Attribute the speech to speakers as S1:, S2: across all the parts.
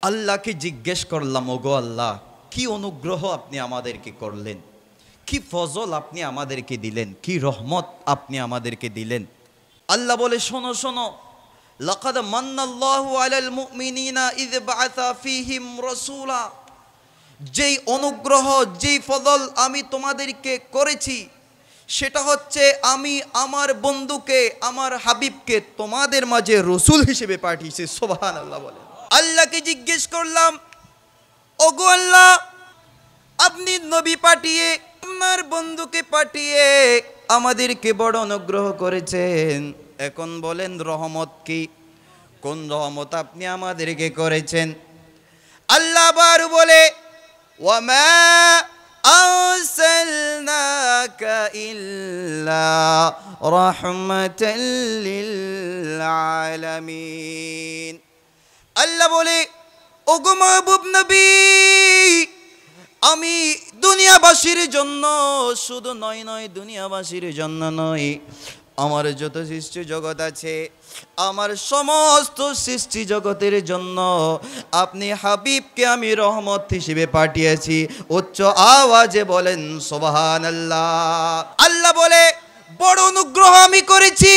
S1: আল্লাহকে জিজ্ঞেস করলাম, ওগো আল্লাহ, কি অনুগ্রহ আপনি আমাদেরকে করলেন, কি ফজল আপনি আমাদেরকে দিলেন, কি রহমত আপনি আমাদেরকে দিলেন। আল্লাহ বলে, শোনো শোনো, লাকাদ মান্নাল্লাহু আলাল মুমিনিনা ইয বাআসা ফীহিম রাসূলা। যেই অনুগ্রহ, যেই ফজল আমি তোমাদেরকে করেছি, সেটা হচ্ছে আমি আমার বন্ধুকে, আমার হাবিবকে তোমাদের মাঝে রসুল হিসেবে পাঠিয়েছি। সুবহানাল্লাহ বলে। আল্লাহকে জিজ্ঞেস করলাম, ওগো আল্লাহ, আপনি নবী পাঠিয়ে, আপনার বন্ধুকে পাঠিয়ে আমাদেরকে বড় অনুগ্রহ করেছেন। এখন বলেন রহমত কি, কোন রহমত আপনি আমাদেরকে করেছেন? আল্লাহ আবার বলে, ওয়ামা আরসালনাকা ইল্লা রাহমাতাল লিল আলামিন। আল্লাহ বলে, ওগো মাহবুব নবী, আমি দুনিয়াবাসীর জন্য শুধু নয়, দুনিয়াবাসীর জন্য নয়, আমার যত সৃষ্টি জগৎ আছে, আমার সমস্ত সৃষ্টি জগতের জন্য আপনি হাবিবকে আমি রহমত হিসেবে পাঠিয়েছি। উচ্চ আওয়াজে বলেন সুবহানাল্লাহ। আল্লাহ বলে, বড় অনুগ্রহ আমি করেছি,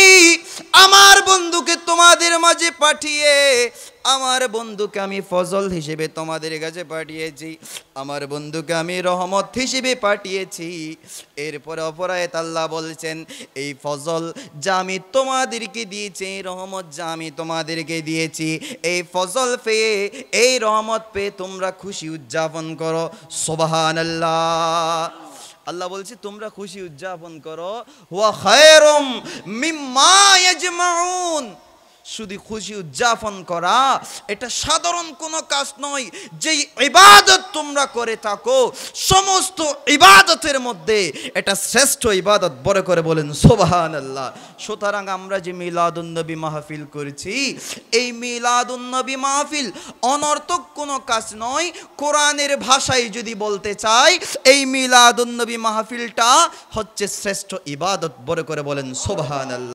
S1: আমার বন্ধুকে তোমাদের মাঝে পাঠিয়ে, আমার বন্ধুকে আমি ফজল হিসেবে তোমাদের কাছে পাঠিয়েছি, আমার বন্ধুকে আমি রহমত হিসেবে পাঠিয়েছি। এরপর অপরায়ত আল্লাহ বলছেন, এই ফজল যা আমি তোমাদেরকে দিয়েছি, এই রহমত যা আমি তোমাদেরকে দিয়েছি, এই ফজল পেয়ে, এই রহমত পেয়ে তোমরা খুশি উদযাপন করো। সুবহানাল্লাহ। আল্লাহ বলছে, তোমরা খুশি উদযাপন করো। ওয়া খায়রুম মিম্মা ইয়াজমাউন। শুধু খুশি উদযাপন করা এটা সাধারণ কোনো কাজ নয়। যেই ইবাদত তোমরা করে থাকো, সমস্ত ইবাদতের মধ্যে এটা শ্রেষ্ঠ ইবাদত। বড় করে বলেন সুবহানাল্লাহ। সুতরাং আমরা যে মিলাদুন্নবী মাহফিল করেছি, এই মিলাদুন্নবী মাহফিল অনর্থক কোনো কাজ নয়। কোরআনের ভাষায় যদি বলতে চাই, এই মিলাদুন্নবী মাহফিলটা হচ্ছে শ্রেষ্ঠ ইবাদত। বড় করে বলেন সুবহানাল্লাহ।